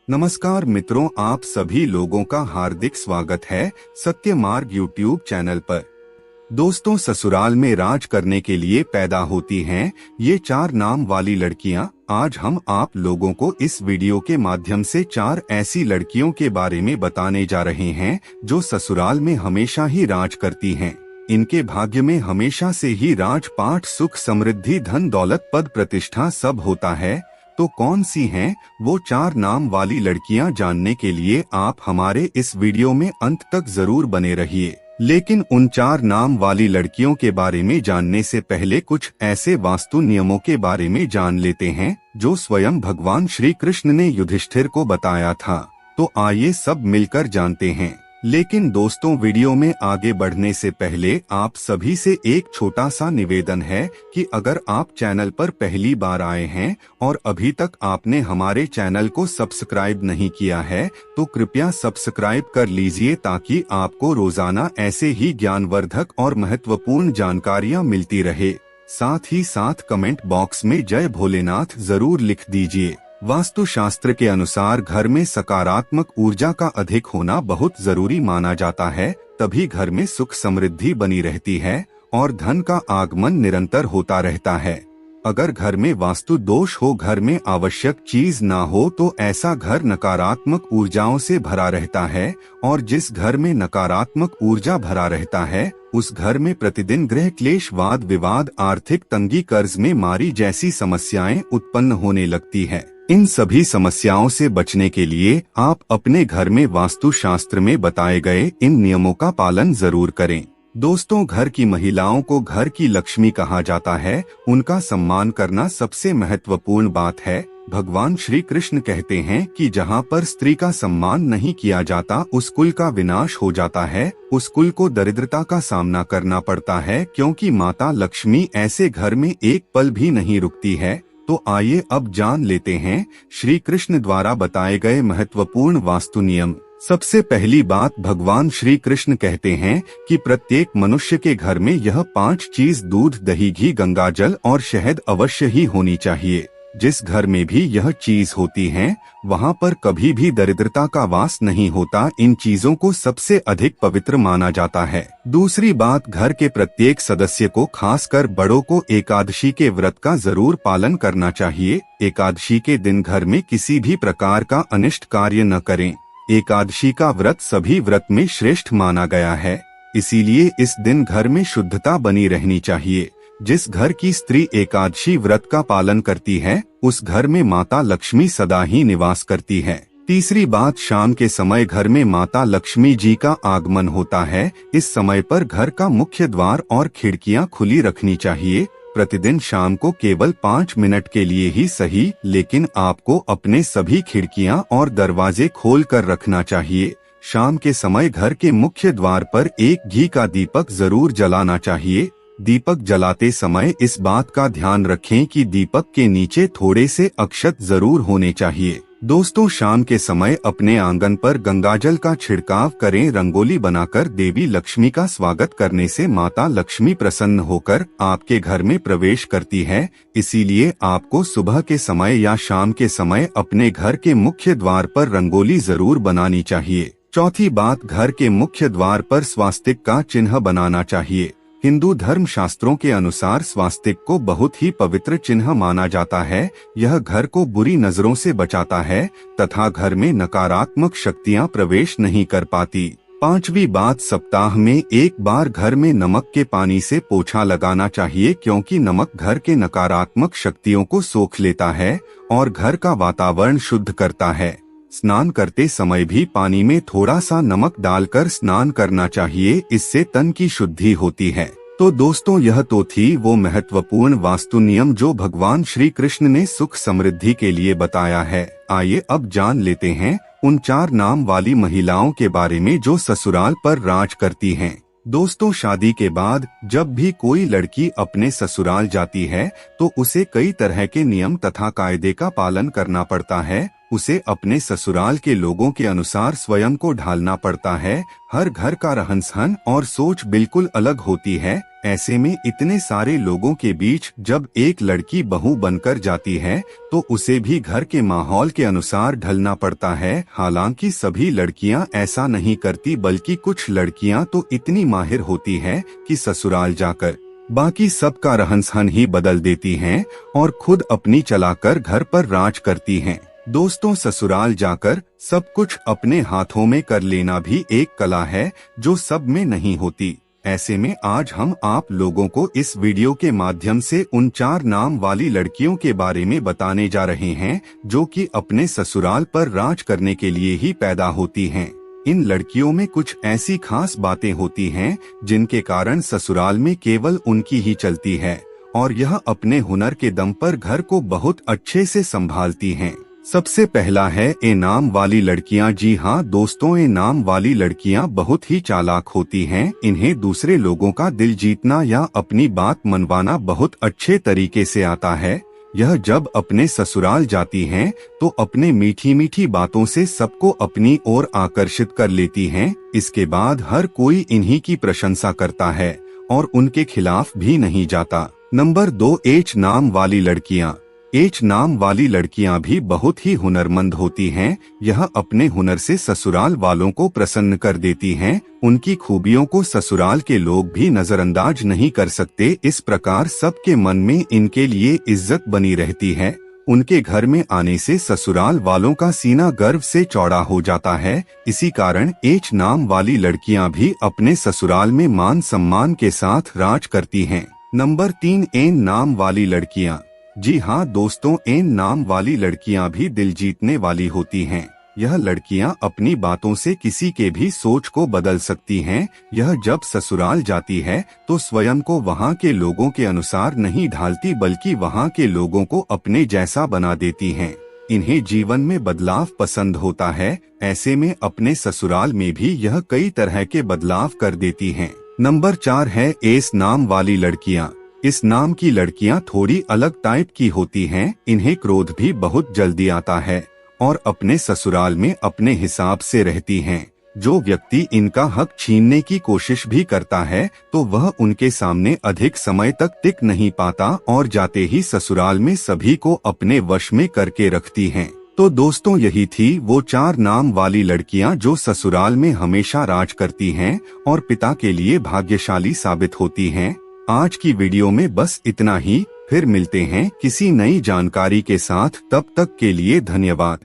नमस्कार मित्रों, आप सभी लोगों का हार्दिक स्वागत है सत्य मार्ग यूट्यूब चैनल पर। दोस्तों, ससुराल में राज करने के लिए पैदा होती हैं ये 4 नाम वाली लड़कियां। आज हम आप लोगों को इस वीडियो के माध्यम से 4 ऐसी लड़कियों के बारे में बताने जा रहे हैं जो ससुराल में हमेशा ही राज करती हैं। इनके भाग्य में हमेशा से ही राजपाट, सुख, समृद्धि, धन, दौलत, पद, प्रतिष्ठा सब होता है। तो कौन सी हैं वो 4 नाम वाली लड़कियां, जानने के लिए आप हमारे इस वीडियो में अंत तक जरूर बने रहिए। लेकिन उन 4 नाम वाली लड़कियों के बारे में जानने से पहले कुछ ऐसे वास्तु नियमों के बारे में जान लेते हैं जो स्वयं भगवान श्री कृष्ण ने युधिष्ठिर को बताया था। तो आइए सब मिलकर जानते हैं। लेकिन दोस्तों, वीडियो में आगे बढ़ने से पहले आप सभी से एक छोटा सा निवेदन है कि अगर आप चैनल पर पहली बार आए हैं और अभी तक आपने हमारे चैनल को सब्सक्राइब नहीं किया है तो कृपया सब्सक्राइब कर लीजिए ताकि आपको रोजाना ऐसे ही ज्ञानवर्धक और महत्वपूर्ण जानकारियां मिलती रहे। साथ ही साथ कमेंट बॉक्स में जय भोलेनाथ जरूर लिख दीजिए। वास्तु शास्त्र के अनुसार घर में सकारात्मक ऊर्जा का अधिक होना बहुत जरूरी माना जाता है, तभी घर में सुख समृद्धि बनी रहती है और धन का आगमन निरंतर होता रहता है। अगर घर में वास्तु दोष हो, घर में आवश्यक चीज ना हो तो ऐसा घर नकारात्मक ऊर्जाओं से भरा रहता है और जिस घर में नकारात्मक ऊर्जा भरा रहता है उस घर में प्रतिदिन गृह क्लेश, वाद विवाद, आर्थिक तंगी, कर्ज में मारी जैसी समस्याएं उत्पन्न होने लगती है। इन सभी समस्याओं से बचने के लिए आप अपने घर में वास्तु शास्त्र में बताए गए इन नियमों का पालन जरूर करें। दोस्तों, घर की महिलाओं को घर की लक्ष्मी कहा जाता है। उनका सम्मान करना सबसे महत्वपूर्ण बात है। भगवान श्री कृष्ण कहते हैं कि जहाँ पर स्त्री का सम्मान नहीं किया जाता उस कुल का विनाश हो जाता है, उस कुल को दरिद्रता का सामना करना पड़ता है, क्योंकि माता लक्ष्मी ऐसे घर में एक पल भी नहीं रुकती है। तो आइए अब जान लेते हैं श्री कृष्ण द्वारा बताए गए महत्वपूर्ण वास्तु नियम। सबसे पहली बात, भगवान श्री कृष्ण कहते हैं कि प्रत्येक मनुष्य के घर में यह 5 चीज दूध, दही, घी, गंगा जल और शहद अवश्य ही होनी चाहिए। जिस घर में भी यह चीज होती हैं, वहाँ पर कभी भी दरिद्रता का वास नहीं होता। इन चीजों को सबसे अधिक पवित्र माना जाता है। दूसरी बात, घर के प्रत्येक सदस्य को, खासकर बड़ों को, एकादशी के व्रत का जरूर पालन करना चाहिए। एकादशी के दिन घर में किसी भी प्रकार का अनिष्ट कार्य न करें। एकादशी का व्रत सभी व्रत में श्रेष्ठ माना गया है, इसीलिए इस दिन घर में शुद्धता बनी रहनी चाहिए। जिस घर की स्त्री एकादशी व्रत का पालन करती है उस घर में माता लक्ष्मी सदा ही निवास करती है। तीसरी बात, शाम के समय घर में माता लक्ष्मी जी का आगमन होता है। इस समय पर घर का मुख्य द्वार और खिड़कियां खुली रखनी चाहिए। प्रतिदिन शाम को केवल 5 मिनट के लिए ही सही, लेकिन आपको अपने सभी खिड़कियां और दरवाजे खोल कर रखना चाहिए। शाम के समय घर के मुख्य द्वार पर एक घी का दीपक जरूर जलाना चाहिए। दीपक जलाते समय इस बात का ध्यान रखें कि दीपक के नीचे थोड़े से अक्षत जरूर होने चाहिए। दोस्तों, शाम के समय अपने आंगन पर गंगाजल का छिड़काव करें। रंगोली बनाकर देवी लक्ष्मी का स्वागत करने से माता लक्ष्मी प्रसन्न होकर आपके घर में प्रवेश करती है। इसीलिए आपको सुबह के समय या शाम के समय अपने घर के मुख्य द्वार पर रंगोली जरूर बनानी चाहिए। चौथी बात, घर के मुख्य द्वार पर स्वास्तिक का चिन्ह बनाना चाहिए। हिंदू धर्म शास्त्रों के अनुसार स्वास्तिक को बहुत ही पवित्र चिन्ह माना जाता है। यह घर को बुरी नजरों से बचाता है तथा घर में नकारात्मक शक्तियां प्रवेश नहीं कर पाती। पांचवी बात, सप्ताह में एक बार घर में नमक के पानी से पोछा लगाना चाहिए, क्योंकि नमक घर के नकारात्मक शक्तियों को सोख लेता है और घर का वातावरण शुद्ध करता है। स्नान करते समय भी पानी में थोड़ा सा नमक डालकर स्नान करना चाहिए, इससे तन की शुद्धि होती है। तो दोस्तों, यह तो थी वो महत्वपूर्ण वास्तु नियम जो भगवान श्री कृष्ण ने सुख समृद्धि के लिए बताया है। आइए अब जान लेते हैं उन 4 नाम वाली महिलाओं के बारे में जो ससुराल पर राज करती हैं। दोस्तों, शादी के बाद जब भी कोई लड़की अपने ससुराल जाती है तो उसे कई तरह के नियम तथा कायदे का पालन करना पड़ता है। उसे अपने ससुराल के लोगों के अनुसार स्वयं को ढालना पड़ता है। हर घर का रहन सहन और सोच बिल्कुल अलग होती है, ऐसे में इतने सारे लोगों के बीच जब एक लड़की बहू बनकर जाती है तो उसे भी घर के माहौल के अनुसार ढलना पड़ता है। हालांकि सभी लड़कियां ऐसा नहीं करती, बल्कि कुछ लड़कियां तो इतनी माहिर होती है कि ससुराल जाकर बाकी सबका रहन सहन ही बदल देती हैं और खुद अपनी चलाकर घर पर राज करती हैं। दोस्तों, ससुराल जाकर सब कुछ अपने हाथों में कर लेना भी एक कला है जो सब में नहीं होती। ऐसे में आज हम आप लोगों को इस वीडियो के माध्यम से उन 4 नाम वाली लड़कियों के बारे में बताने जा रहे हैं जो कि अपने ससुराल पर राज करने के लिए ही पैदा होती हैं। इन लड़कियों में कुछ ऐसी खास बातें होती हैं जिनके कारण ससुराल में केवल उनकी ही चलती है और यह अपने हुनर के दम पर घर को बहुत अच्छे से संभालती हैं। सबसे पहला है ए नाम वाली लड़कियां। जी हाँ दोस्तों, ए नाम वाली लड़कियां बहुत ही चालाक होती हैं। इन्हें दूसरे लोगों का दिल जीतना या अपनी बात मनवाना बहुत अच्छे तरीके से आता है। यह जब अपने ससुराल जाती हैं तो अपने मीठी मीठी बातों से सबको अपनी ओर आकर्षित कर लेती हैं। इसके बाद हर कोई इन्हीं की प्रशंसा करता है और उनके खिलाफ भी नहीं जाता। नंबर 2, एच नाम वाली लड़कियां। एच नाम वाली लड़कियां भी बहुत ही हुनरमंद होती हैं। यह अपने हुनर से ससुराल वालों को प्रसन्न कर देती हैं। उनकी खूबियों को ससुराल के लोग भी नजरअंदाज नहीं कर सकते। इस प्रकार सबके मन में इनके लिए इज्जत बनी रहती है। उनके घर में आने से ससुराल वालों का सीना गर्व से चौड़ा हो जाता है। इसी कारण एच नाम वाली लड़कियां भी अपने ससुराल में मान सम्मान के साथ राज करती हैं। नंबर 3, एन नाम वाली लड़कियां। जी हाँ दोस्तों, एन नाम वाली लड़कियां भी दिल जीतने वाली होती हैं। यह लड़कियां अपनी बातों से किसी के भी सोच को बदल सकती हैं। यह जब ससुराल जाती है तो स्वयं को वहां के लोगों के अनुसार नहीं ढालती, बल्कि वहां के लोगों को अपने जैसा बना देती हैं। इन्हें जीवन में बदलाव पसंद होता है। ऐसे में अपने ससुराल में भी यह कई तरह के बदलाव कर देती हैं। नंबर 4 है एस नाम वाली लड़कियां। इस नाम की लड़कियां थोड़ी अलग टाइप की होती हैं। इन्हें क्रोध भी बहुत जल्दी आता है और अपने ससुराल में अपने हिसाब से रहती हैं। जो व्यक्ति इनका हक छीनने की कोशिश भी करता है तो वह उनके सामने अधिक समय तक टिक नहीं पाता और जाते ही ससुराल में सभी को अपने वश में करके रखती हैं। तो दोस्तों, यही थी वो 4 नाम वाली लड़कियां जो ससुराल में हमेशा राज करती हैं और पिता के लिए भाग्यशाली साबित होती हैं। आज की वीडियो में बस इतना ही। फिर मिलते हैं किसी नई जानकारी के साथ। तब तक के लिए धन्यवाद।